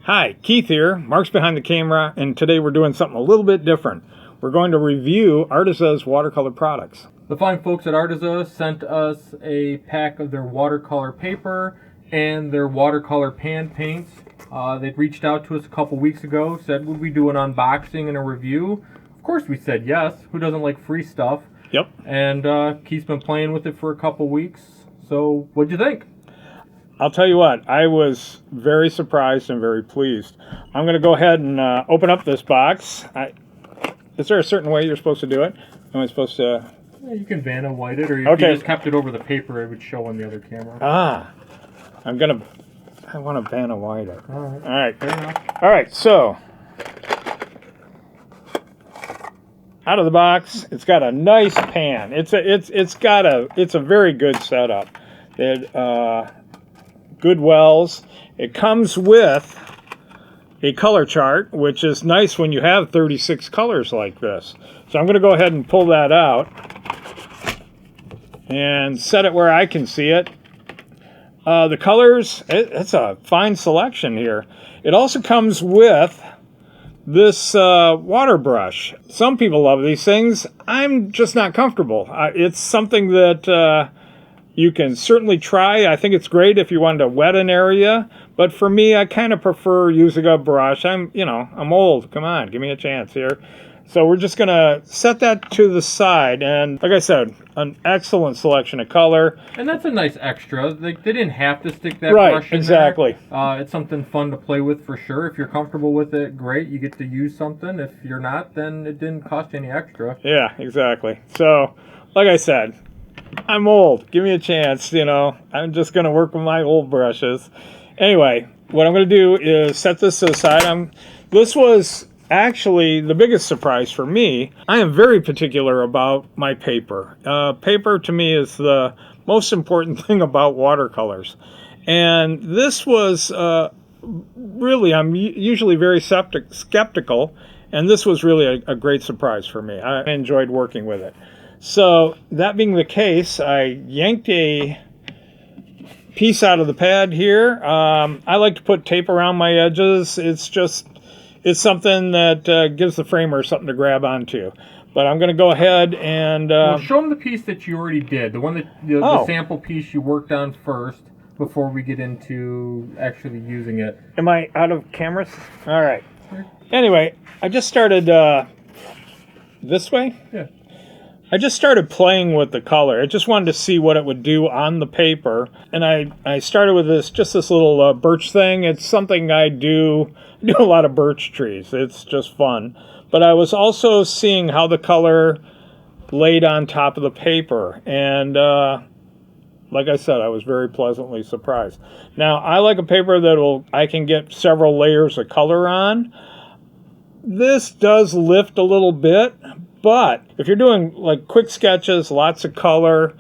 Hi, Keith here. Mark's behind the camera, and today we're doing something a little bit different. We're going to review Arteza's watercolor products. The fine folks at Arteza sent us a pack of their watercolor paper and their watercolor pan paints. They'd reached out to us a couple weeks ago, said would we do an unboxing and a review. Of course we said yes. Who doesn't like free stuff? Yep. And Keith's been playing with it for a couple weeks. So what'd you think? I'll tell you what, I was very surprised and very pleased. I'm going to go ahead and open up this box. Is there a certain way you're supposed to do it? Am I supposed to... Yeah, you can Vanna White it, or if you just kept it over the paper, it would show on the other camera. I want to Vanna White it. All right. All right. Fair enough. All right, so... out of the box, it's got a nice pan. It's a very good setup. Good wells. It comes with a color chart, which is nice when you have 36 colors like this. So I'm going to go ahead and pull that out and set it where I can see it. The colors, it's a fine selection here. It also comes with this water brush. Some people love these things. I'm just not comfortable. It's something that you can certainly try. I think it's great if you wanted to wet an area, but for me, I kind of prefer using a brush. I'm old. Come on, give me a chance here. So we're just gonna set that to the side, and like I said, an excellent selection of color. And that's a nice extra. They didn't have to stick that Right, brush in exactly. there. It's something fun to play with for sure. If you're comfortable with it, great. You get to use something. If you're not, then it didn't cost you any extra. Yeah, exactly. So, like I said, I'm old. Give me a chance, I'm just going to work with my old brushes. Anyway, what I'm going to do is set this to the side. This was actually the biggest surprise for me. I am very particular about my paper. Paper to me is the most important thing about watercolors. And this was really, I'm usually very skeptical, and this was really a great surprise for me. I enjoyed working with it. So that being the case, I yanked a piece out of the pad here. I like to put tape around my edges. It's something that gives the framer something to grab onto. But I'm going to go ahead and... well, show them the piece that you already did, the one that the sample piece you worked on first before we get into actually using it. Am I out of cameras? All right. Anyway, I just started this way. Yeah. I just started playing with the color. I just wanted to see what it would do on the paper. And I started with this little birch thing. It's something I do a lot of birch trees. It's just fun. But I was also seeing how the color laid on top of the paper. And like I said, I was very pleasantly surprised. Now, I like a paper that I can get several layers of color on. This does lift a little bit. But if you're doing like quick sketches, lots of color,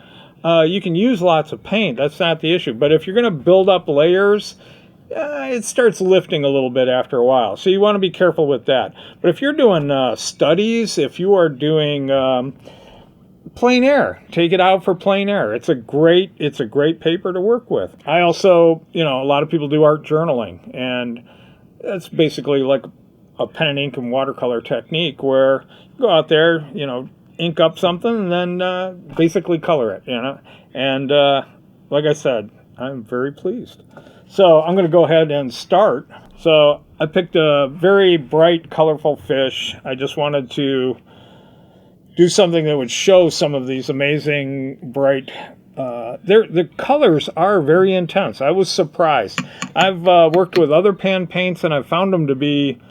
you can use lots of paint. That's not the issue. But if you're going to build up layers, it starts lifting a little bit after a while. So you want to be careful with that. But if you're doing studies, if you are doing plein air, take it out for plein air. It's a great paper to work with. I also, a lot of people do art journaling, and that's basically like a pen and ink and watercolor technique where you go out there, ink up something and then basically color it, And like I said, I'm very pleased. So I'm going to go ahead and start. So I picked a very bright, colorful fish. I just wanted to do something that would show some of these amazing, bright the colors are very intense. I was surprised. I've worked with other pan paints and I've found them to be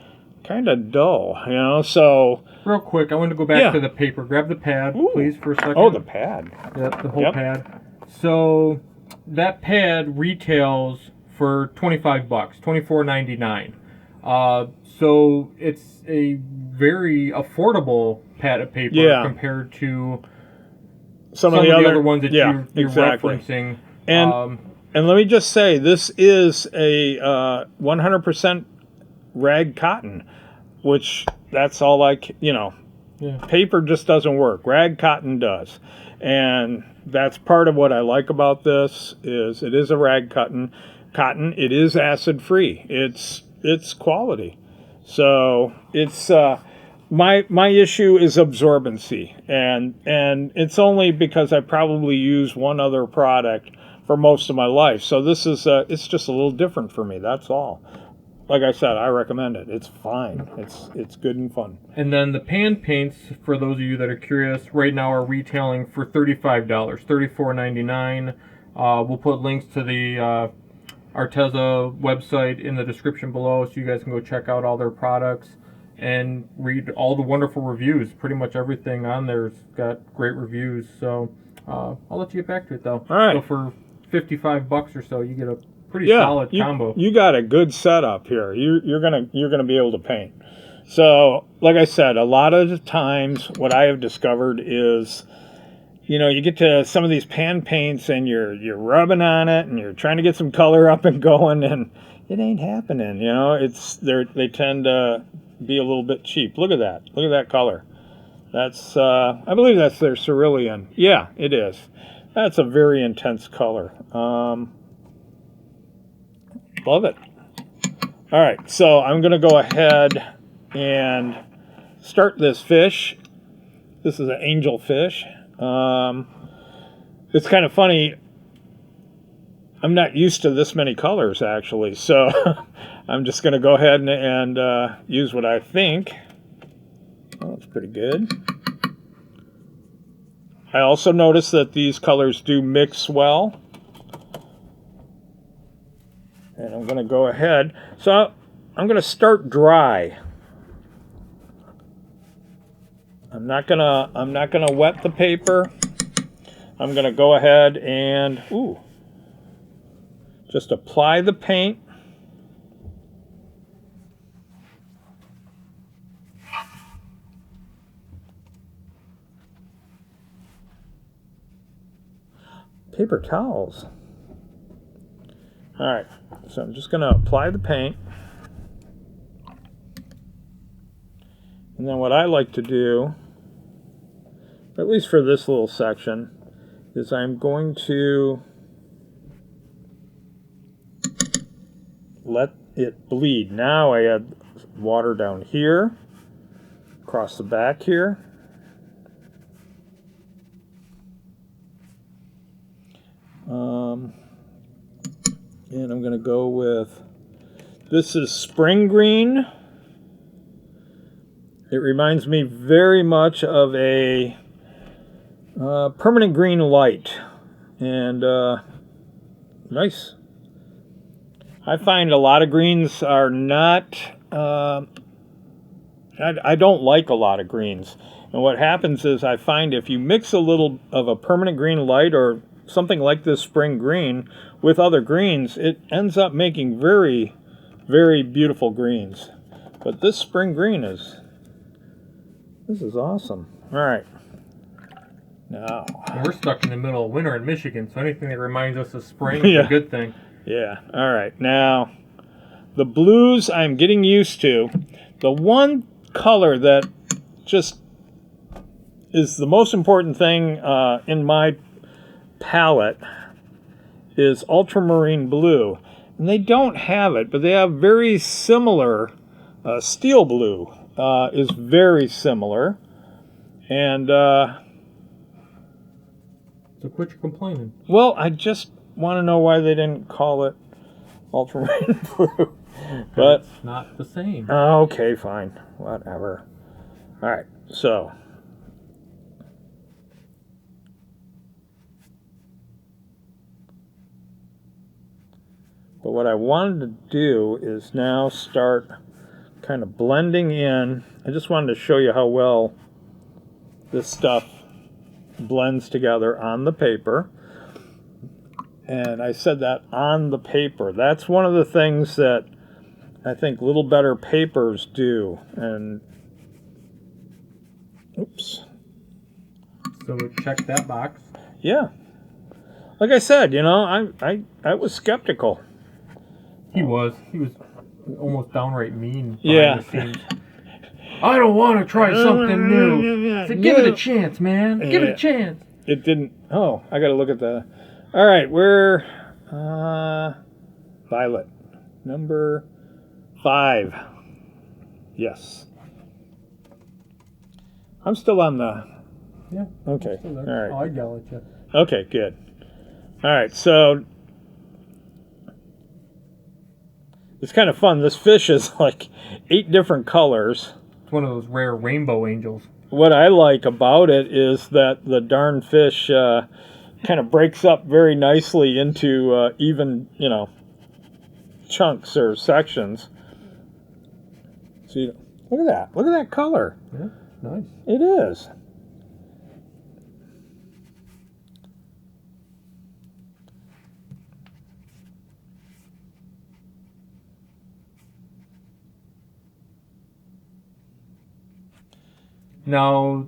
kind of dull, so... Real quick, I want to go back to the paper. Grab the pad, please, for a second. Oh, the pad. Yep, the whole pad. So, that pad retails for $25, $24.99. So, it's a very affordable pad of paper compared to some of the other ones that you're referencing. And let me just say, this is a 100% rag cotton, which that's all paper just doesn't work. Rag cotton does. And that's part of what I like about this is it is a rag cotton. It is acid free. It's it's quality. So it's my issue is absorbency, and it's only because I probably use one other product for most of my life. So this is it's just a little different for me. That's all. Like I said, I recommend it. It's fine. It's good and fun. And then the pan paints, for those of you that are curious, right now are retailing for $35, $34.99. We'll put links to the Arteza website in the description below, so you guys can go check out all their products and read all the wonderful reviews. Pretty much everything on there's got great reviews. So I'll let you get back to it though. All right. So for $55 or so, you get a pretty solid combo. You got a good setup here. You're gonna be able to paint. So, like I said, a lot of the times what I have discovered is, you get to some of these pan paints and you're rubbing on it and you're trying to get some color up and going, and it ain't happening. They tend to be a little bit cheap. Look at that. Look at that color. That's I believe that's their cerulean. Yeah, it is. That's a very intense color. Love it. All right, so I'm going to go ahead and start this fish. This is an angelfish. It's kind of funny. I'm not used to this many colors, actually, so I'm just going to go ahead and use what I think. Oh, that's pretty good. I also noticed that these colors do mix well. And I'm going to go ahead. So I'm going to start dry. I'm not gonna wet the paper. I'm going to go ahead and just apply the paint. Paper towels. All right, so I'm just going to apply the paint. And then what I like to do, at least for this little section, is I'm going to let it bleed. Now I add water down here, across the back here. And I'm going to go with, this is spring green. It reminds me very much of a permanent green light. And nice. I find a lot of greens are not, I don't like a lot of greens. And what happens is I find if you mix a little of a permanent green light or something like this spring green with other greens, it ends up making very, very beautiful greens. But this spring green this is awesome. All right. Now we're stuck in the middle of winter in Michigan, so anything that reminds us of spring is a good thing. Yeah. All right. Now, the blues I'm getting used to. The one color that just is the most important thing in my palette is ultramarine blue. And they don't have it, but they have very similar. Steel blue is very similar. And so quit your complaining. Well, I just want to know why they didn't call it ultramarine blue. But it's not the same. Okay, fine. Whatever. All right, so but what I wanted to do is now start kind of blending in. I just wanted to show you how well this stuff blends together on the paper. And I said that on the paper. That's one of the things that I think little better papers do. And oops. So check that box. Yeah. Like I said, I was skeptical. He was almost downright mean. Yeah. The scenes. I don't want to try something new. So give it a chance, man. Give it a chance. It didn't. Oh, I got to look at the. All right, we're Violet, number 5. Yes. I'm still on the... Yeah. Okay. All right. Oh, I yell at you. Okay, good. All right, so it's kind of fun. This fish is like 8 different colors. It's one of those rare rainbow angels. What I like about it is that the darn fish kind of breaks up very nicely into even, chunks or sections. See, look at that. Look at that color. Yeah, nice. It is. Now,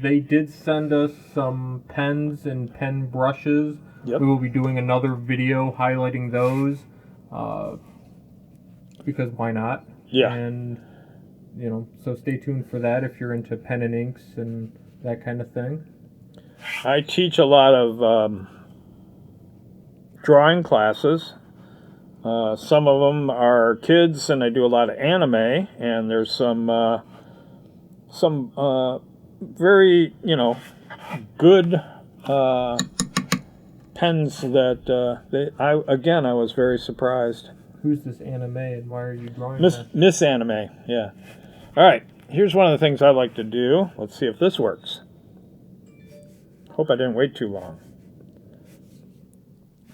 they did send us some pens and pen brushes. Yep. We will be doing another video highlighting those, because why not? Yeah. And, so stay tuned for that if you're into pen and inks and that kind of thing. I teach a lot of drawing classes. Some of them are kids, and I do a lot of anime, and there's some very, good pens that I was very surprised. Who's this anime and why are you drawing Miss Anime, yeah. All right, here's one of the things I like to do. Let's see if this works. Hope I didn't wait too long.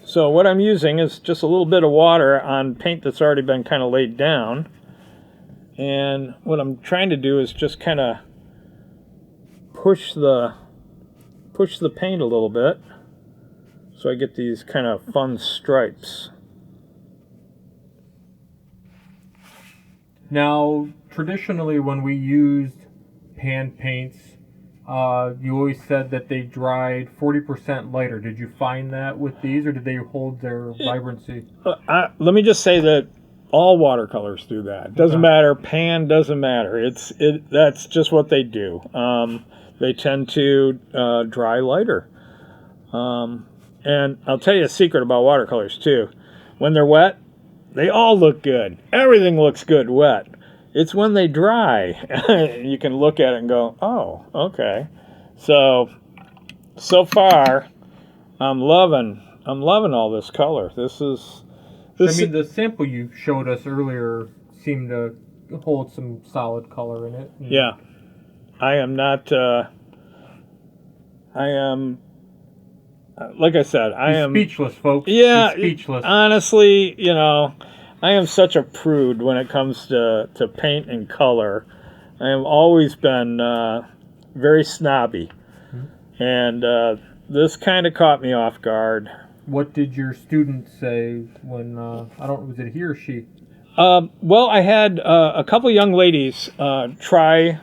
So what I'm using is just a little bit of water on paint that's already been kind of laid down. And what I'm trying to do is just kind of push the paint a little bit so I get these kind of fun stripes. Now, traditionally when we used pan paints, you always said that they dried 40% lighter. Did you find that with these, or did they hold their vibrancy? Let me just say that all watercolors do that. It doesn't matter. Pan doesn't matter. That's just what they do. They tend to dry lighter. And I'll tell you a secret about watercolors too. When they're wet, they all look good. Everything looks good wet. It's when they dry, you can look at it and go, oh, okay. So far, I'm loving all this color. The sample you showed us earlier seemed to hold some solid color in it. Yeah. I am not, like I said, I am speechless, folks. Yeah, He's speechless. Honestly, I am such a prude when it comes to paint and color. I have always been very snobby. And this kind of caught me off guard. What did your student say when, was it he or she? Well, I had a couple young ladies try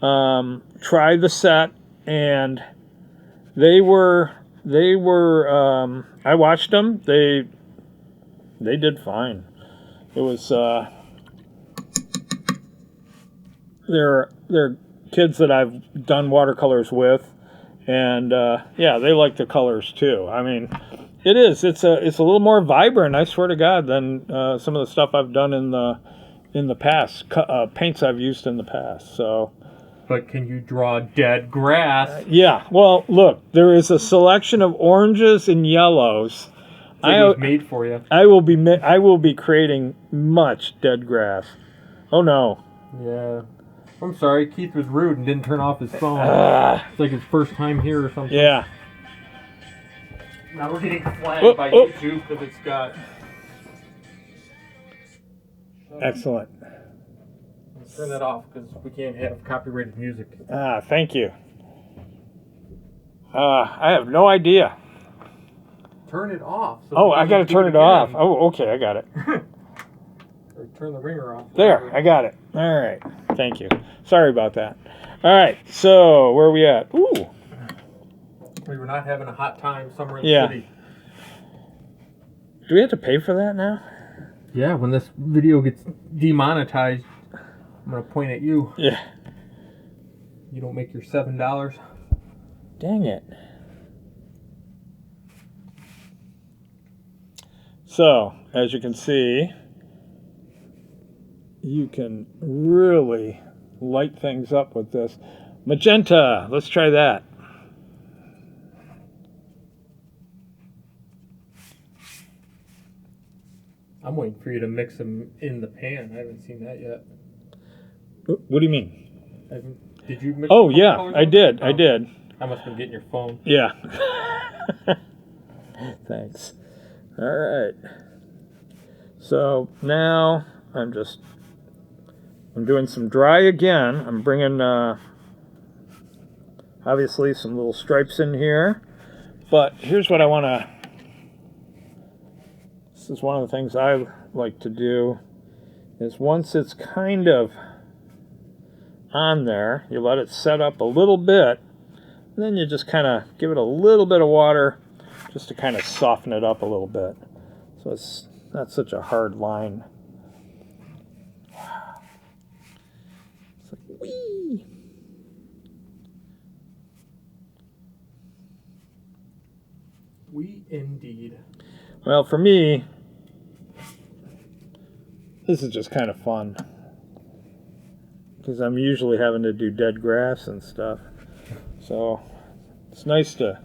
the set, and they were I watched them. They did fine. It was they're kids that I've done watercolors with, and they like the colors too. I mean, it's a little more vibrant, I swear to God, than some of the stuff I've done in the past, paints I've used in the past. So. But can you draw dead grass? Yeah. Well, look, there is a selection of oranges and yellows. It was made for you. I will be creating much dead grass. Oh no. Yeah. I'm sorry, Keith was rude and didn't turn off his phone. It's like his first time here or something. Yeah. Now we're getting flagged by YouTube because it's got... Excellent. Turn that off because we can't have copyrighted music. Thank you. I have no idea. Turn it off. So I got to turn it off. Oh, okay, I got it. Or turn the ringer off. There, I got it. All right. Thank you. Sorry about that. All right, so where are we at? Ooh. We were not having a hot time somewhere in the city. Do we have to pay for that now? Yeah, when this video gets demonetized, I'm going to point at you. Yeah. You don't make your $7. Dang it. So, as you can see, you can really light things up with this. Magenta, let's try that. I'm waiting for you to mix them in the pan. I haven't seen that yet. What do you mean? Did you mix? Oh yeah, I did. I did. I must have been getting your phone. Yeah. Thanks. All right. So now I'm doing some dry again. I'm bringing obviously some little stripes in here, but here's what I want to. This is one of the things I like to do. Is once it's kind of on there, you let it set up a little bit, and then you just kind of give it a little bit of water just to kind of soften it up a little bit. So it's not such a hard line. It's like, whee! We indeed. Well, for me, this is just kind of fun. Because I'm usually having to do dead grass and stuff. So it's nice to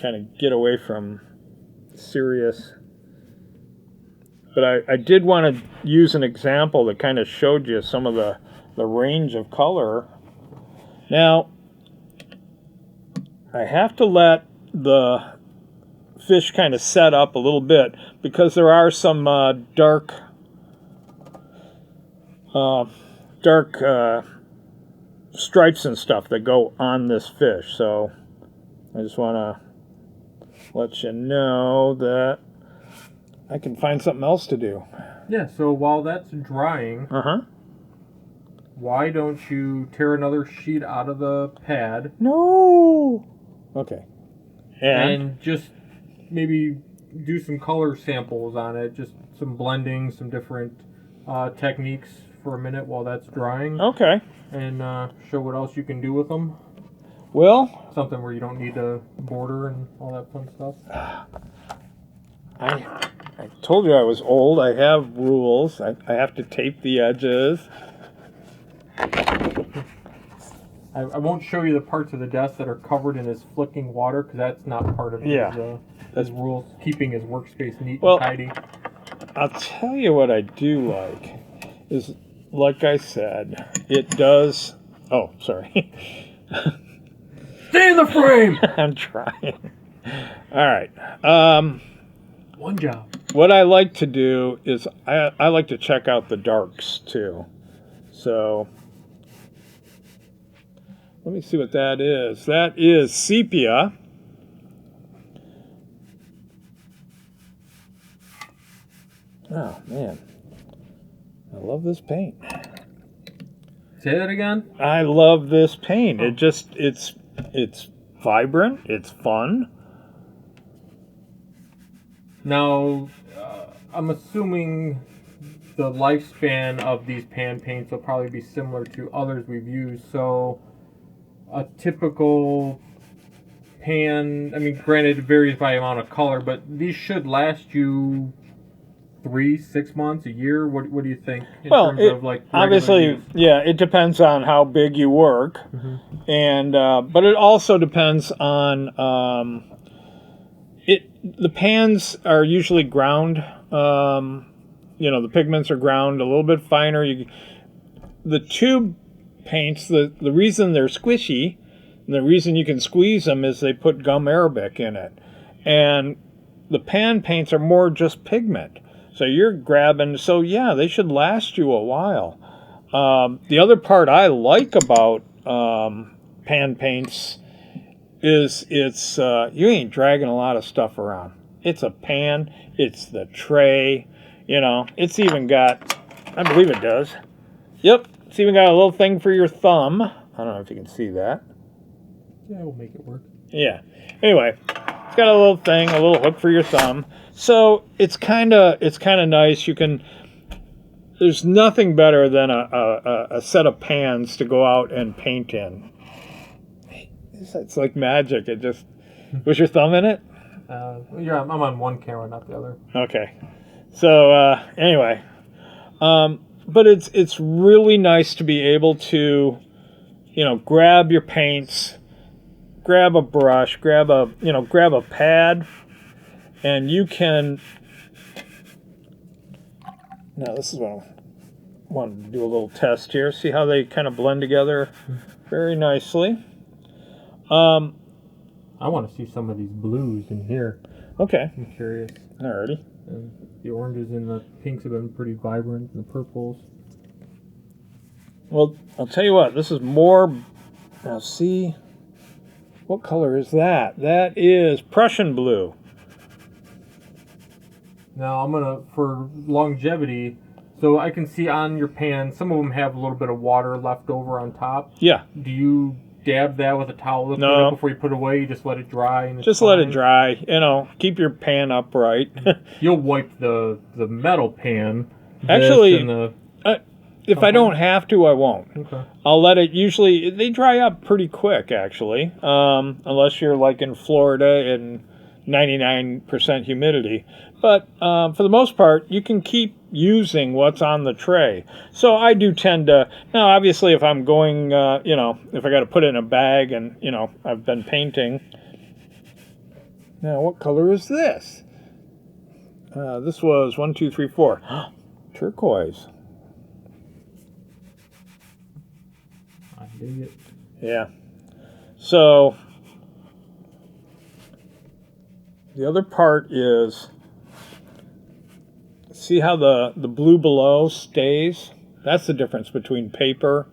kind of get away from serious. But I did want to use an example that kind of showed you some of the range of color. Now, I have to let the fish kind of set up a little bit because there are some dark stripes and stuff that go on this fish. So I just want to let you know that I can find something else to do. Yeah, so while that's drying, why don't you tear another sheet out of the pad? No! Okay. And just maybe do some color samples on it, just some blending, some different techniques for a minute while that's drying. Okay. And show what else you can do with them. Well, something where you don't need a border and all that fun stuff. I told you I was old. I have rules. I have to tape the edges. I won't show you the parts of the desk that are covered in his flicking water because that's not part of his rules, keeping his workspace neat and tidy. I'll tell you what I do like is, like I said, it does... Oh, sorry. Stay in the frame! I'm trying. All right. One job. What I like to do is I like to check out the darks too. So let me see what that is. That is sepia. Oh man, I love this paint. Say that again? I love this paint. It's vibrant. It's fun. Now, I'm assuming the lifespan of these pan paints will probably be similar to others we've used. So, a typical pan, I mean, granted, it varies by amount of color, but these should last you 3-6 months, a year. What do you think in terms of like obviously use? Yeah, it depends on how big you work, and but it also depends on the pans are usually ground. The pigments are ground a little bit finer. The tube paints, the reason they're squishy and the reason you can squeeze them is they put gum arabic in it, and the pan paints are more just pigment. So you're grabbing, so yeah, they should last you a while. The other part I like about pan paints is you ain't dragging a lot of stuff around. It's a pan, it's the tray, it's even got, I believe it does. Yep, it's even got a little thing for your thumb. I don't know if you can see that. Yeah, we'll make it work. Yeah. Anyway, it's got a little thing, a little hook for your thumb. So it's kind of nice. There's nothing better than a set of pans to go out and paint in. It's like magic. It just was your thumb in it? Yeah, I'm on one camera, not the other. Okay. So anyway, but it's really nice to be able to, you know, grab your paints, grab a brush, grab a pad, and you can. Now this is what I wanted to do, a little test here. See how they kind of blend together very nicely. I want to see some of these blues in here. Okay. I'm curious. Alrighty. And the oranges and the pinks have been pretty vibrant, and the purples. Well, I'll tell you what. This is more. Now see, what color is that? That is Prussian blue. Now I'm gonna, for longevity, so I can see on your pan, some of them have a little bit of water left over on top. Yeah. Do you dab that with a towel No. before you put it away? You just let it dry? And Just let it dry. You know, keep your pan upright. You'll wipe the metal pan. Actually, and if I don't have to, I won't. Okay. I'll let it. Usually, they dry up pretty quick, actually, unless you're like in Florida and 99% humidity. But for the most part, you can keep using what's on the tray. So I do tend to. Now, obviously, if I'm going, you know, if I got to put it in a bag and, you know, I've been painting. Now, what color is this? This was 1, 2, 3, 4. Turquoise. I dig it. Yeah. So the other part is, see how the blue below stays? That's the difference between paper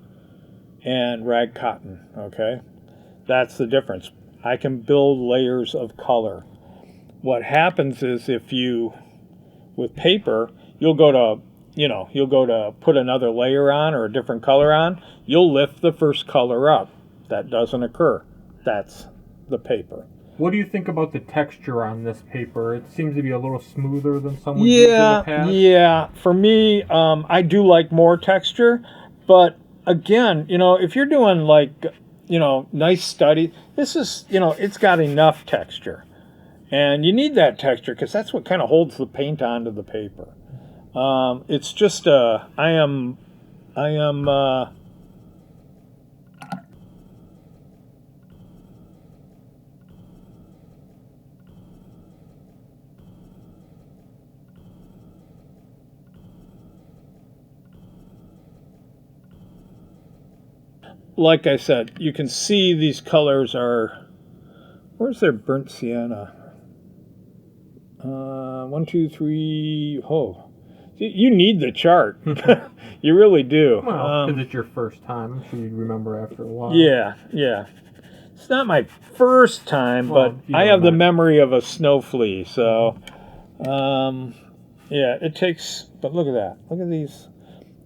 and rag cotton, okay? That's the difference. I can build layers of color. What happens is if you, with paper, you'll go to put another layer on or a different color on, you'll lift the first color up. That doesn't occur. That's the paper. What do you think about the texture on this paper? It seems to be a little smoother than some we've used in the past. Yeah. For me, I do like more texture, but again, you know, if you're doing like, you know, nice study, this is, you know, it's got enough texture. And you need that texture because that's what kind of holds the paint onto the paper. It's just I am like I said, you can see these colors are. Where's their burnt sienna? 1, 2, 3. Oh, you need the chart. You really do. Well, because it's your first time. I'm sure you'd remember after a while. Yeah. It's not my first time, but I have the memory of a snow flea. So, yeah, it takes. But look at that. Look at these.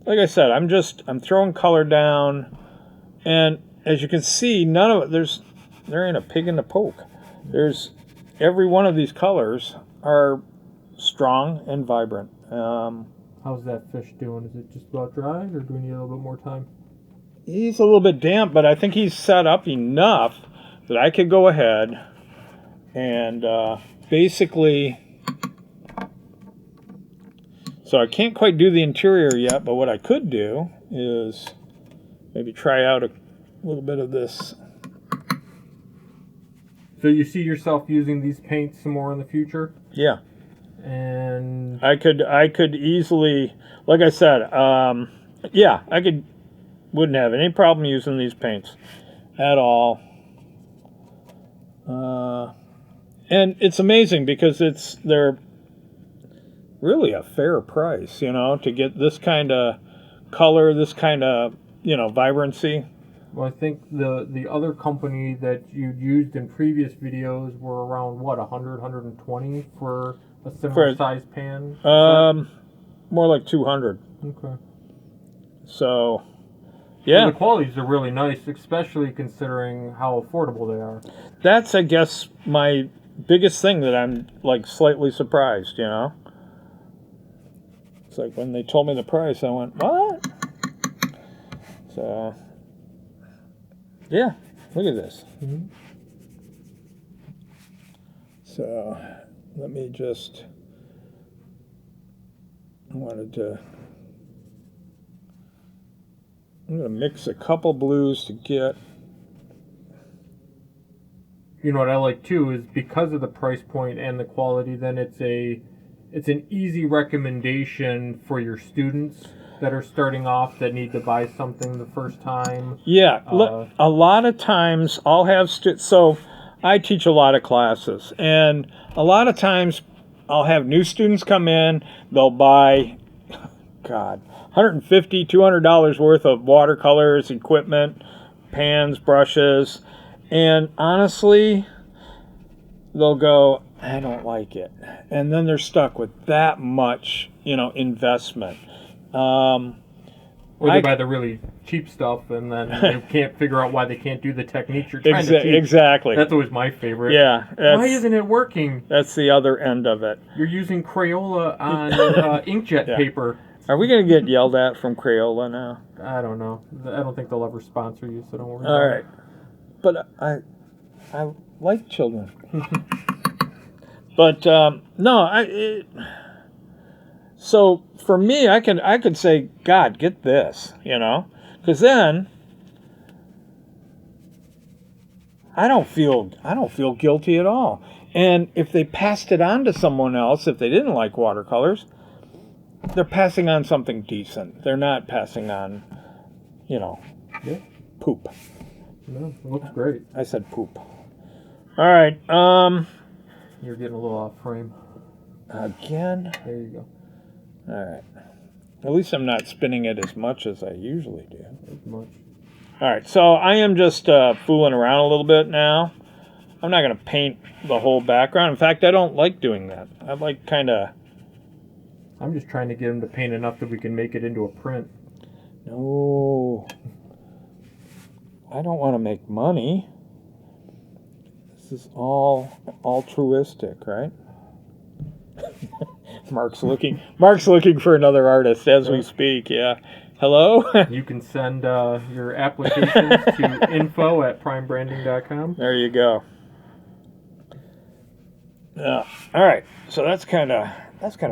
Like I said, I'm throwing color down, and as you can see, none of it. There ain't a pig in the poke. Every one of these colors are strong and vibrant. How's that fish doing? Is it just about dry, or do we need a little bit more time? He's a little bit damp, but I think he's set up enough that I could go ahead and basically. So I can't quite do the interior yet, but what I could do is maybe try out a little bit of this. So you see yourself using these paints some more in the future? Yeah. And I could easily, like I said, yeah, wouldn't have any problem using these paints at all. And it's amazing because they're really a fair price, you know, to get this kind of color, this kind of, you know, vibrancy. Well, I think the other company that you used in previous videos were around, what, 100, 120 for a similar size pan? More like 200. Okay. So, yeah. So the qualities are really nice, especially considering how affordable they are. That's, I guess, my biggest thing that I'm, like, slightly surprised, you know? It's like when they told me the price, I went, what? So, yeah, look at this. Mm-hmm. So, let me just, I wanted to I'm going to mix a couple blues to get... You know what I like too is because of the price point and the quality, then it's an easy recommendation for your students that are starting off that need to buy something the first time. Yeah, a lot of times I'll have so I teach a lot of classes, and a lot of times I'll have new students come in. They'll buy, God, $150, $200 worth of watercolors, equipment, pans, brushes, and honestly, they'll go, I don't like it, and then they're stuck with that much, investment. Or they buy the really cheap stuff, and then they can't figure out why they can't do the techniques you're trying to teach. Exactly. That's always my favorite. Yeah. Why isn't it working? That's the other end of it. You're using Crayola on inkjet paper. Are we going to get yelled at from Crayola now? I don't know. I don't think they'll ever sponsor you, so don't worry All about right. But I like children. But no, so for me, I could say, God, get this, because then I don't feel guilty at all. And if they passed it on to someone else, if they didn't like watercolors, they're passing on something decent. They're not passing on, poop. No, it looks great. I said poop. All right. You're getting a little off frame. Again? There you go. All right. At least I'm not spinning it as much as I usually do. As much. All right, so I am just fooling around a little bit now. I'm not going to paint the whole background. In fact, I don't like doing that. I like kind of... I'm just trying to get him to paint enough that we can make it into a print. No. I don't want to make money. This is all altruistic, right? Mark's looking for another artist as we speak. Yeah. Hello? You can send your applications to info@primebranding.com. There you go. Yeah. All right. So that's kind of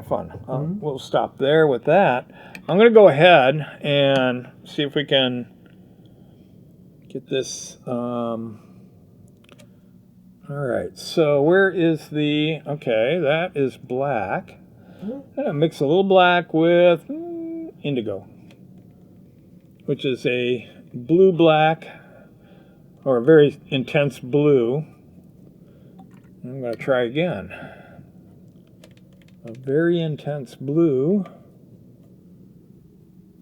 fun. We'll stop there with that. I'm going to go ahead and see if we can get this. All right. So where is the? Okay, that is black. I'm going to mix a little black with indigo, which is a blue-black, or a very intense blue. I'm going to try again. A very intense blue.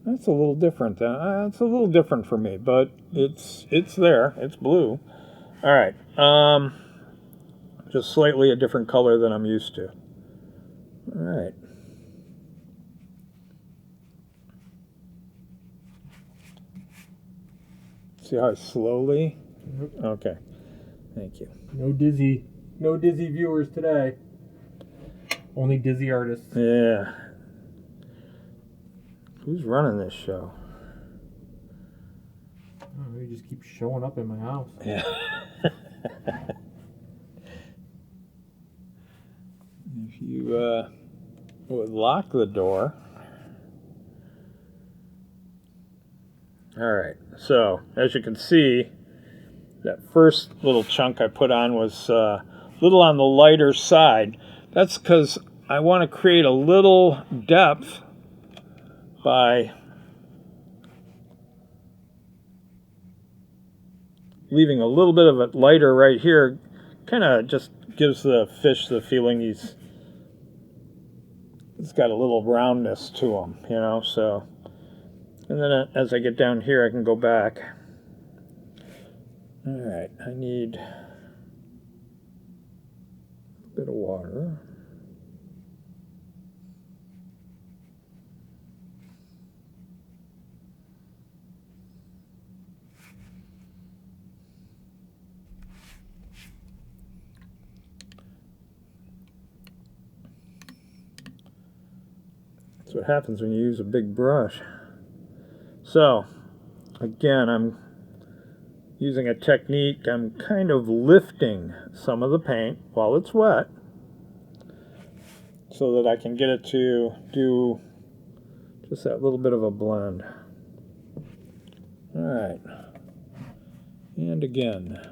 That's a little different. It's a little different for me, but it's there. It's blue. All right. Just slightly a different color than I'm used to. All right. See how I slowly? Okay. Thank you. No dizzy viewers today. Only dizzy artists. Yeah. Who's running this show? Oh, you just keep showing up in my house. Yeah. If you would lock the door. All right. So, as you can see, that first little chunk I put on was a little on the lighter side. That's because I want to create a little depth by leaving a little bit of it lighter right here. Kind of just gives the fish the feeling he's got a little roundness to him, so. And then as I get down here, I can go back. All right, I need a bit of water. That's what happens when you use a big brush. So, again, I'm using a technique. I'm kind of lifting some of the paint while it's wet so that I can get it to do just that little bit of a blend. All right. And again.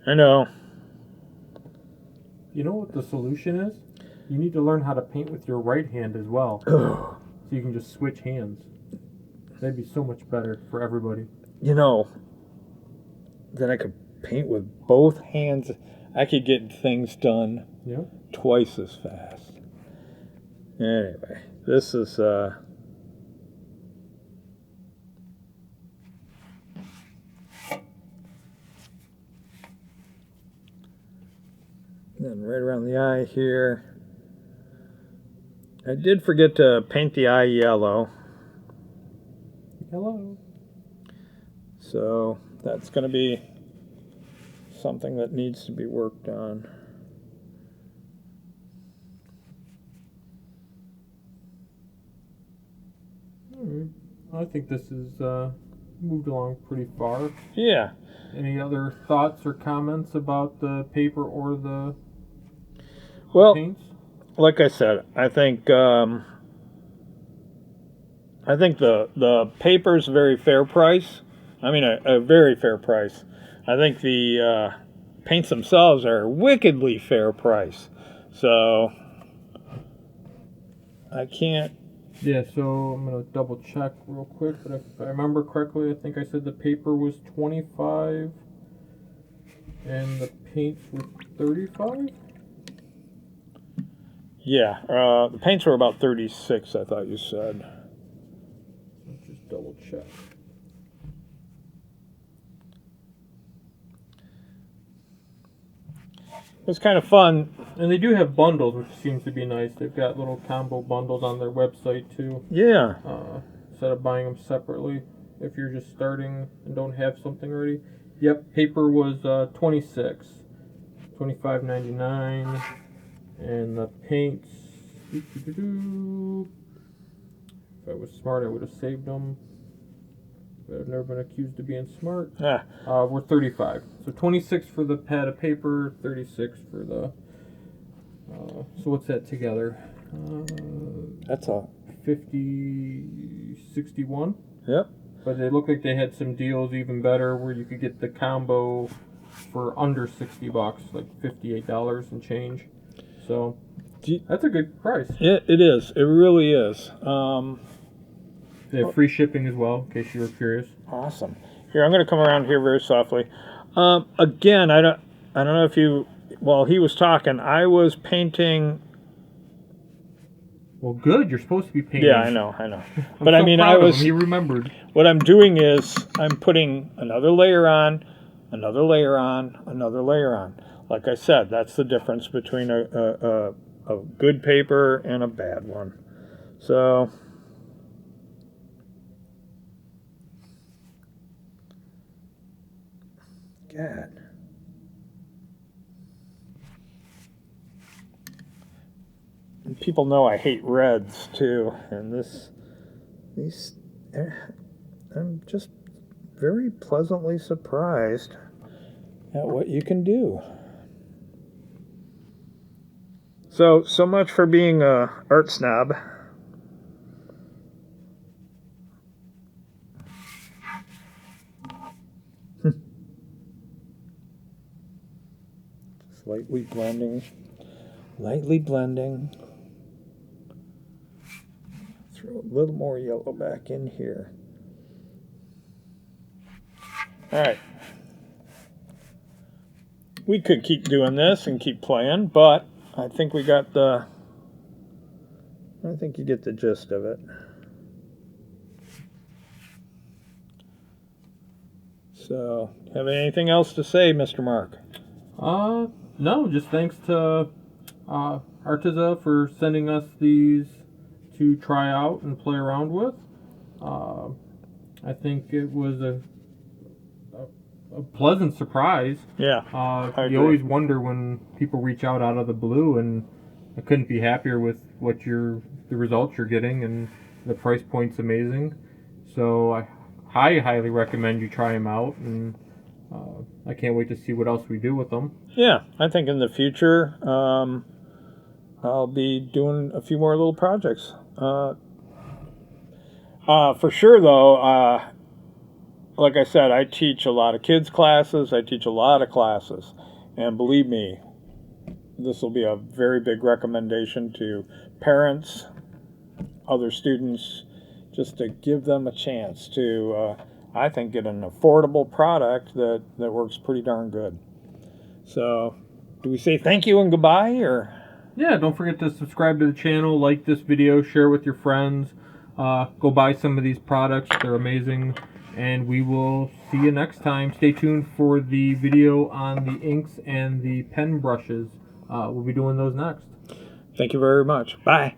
I know. You know what the solution is? You need to learn how to paint with your right hand as well. So you can just switch hands. That'd be so much better for everybody. You know, then I could paint with both hands. I could get things done twice as fast. Anyway, this is then right around the eye here. I did forget to paint the eye yellow. Hello. So that's going to be something that needs to be worked on. I think this is moved along pretty far. Yeah. Any other thoughts or comments about the paper or the paints? Like I said, I think the paper's a very fair price. I mean, a very fair price. I think the paints themselves are a wickedly fair price. So I can't. Yeah, so I'm gonna double check real quick, but if I remember correctly, I think I said the paper was $25 and the paints were $35. Yeah, the paints were about $36. I thought you said. Let's just double check. It was kind of fun. And they do have bundles, which seems to be nice. They've got little combo bundles on their website too. Yeah. Instead of buying them separately, if you're just starting and don't have something already. Yep, paper was $26, $25.99, and the paints. If I was smart, I would have saved them. But I've never been accused of being smart. Yeah. We're $35. So $26 for the pad of paper, $36 for the. So what's that together? That's all. 50, 61. Yep. But they look like they had some deals even better where you could get the combo for under $60, like $58 and change. So that's a good price. It is. It really is. They have free shipping as well, in case you were curious. Awesome. Here, I'm going to come around here very softly. Again, I don't know if you. While he was talking, I was painting. Well, good. You're supposed to be painting. Yeah, I know. But I mean, I was. He remembered. What I'm doing is I'm putting another layer on, another layer on, another layer on. Like I said, that's the difference between a good paper and a bad one. So. God. And people know I hate reds too, and I'm just very pleasantly surprised at what you can do. So much for being a art snob. Just lightly blending. Throw a little more yellow back in here. All right. We could keep doing this and keep playing, but I think we got I think you get the gist of it. So, have anything else to say, Mr. Mark? No, just thanks to Arteza for sending us these to try out and play around with. I think it was a pleasant surprise. Yeah. You always wonder when people reach out of the blue and I couldn't be happier with the results you're getting, and the price point's amazing. So I highly recommend you try them out, and I can't wait to see what else we do with them. Yeah, I think in the future I'll be doing a few more little projects. For sure, though, like I said, I teach a lot of kids classes. I teach a lot of classes, and believe me, this will be a very big recommendation to parents, other students, just to give them a chance to, I think, get an affordable product that works pretty darn good. So, do we say thank you and goodbye, or? Yeah, don't forget to subscribe to the channel, like this video, share with your friends. Go buy some of these products. They're amazing. And we will see you next time. Stay tuned for the video on the inks and the pen brushes. We'll be doing those next. Thank you very much. Bye.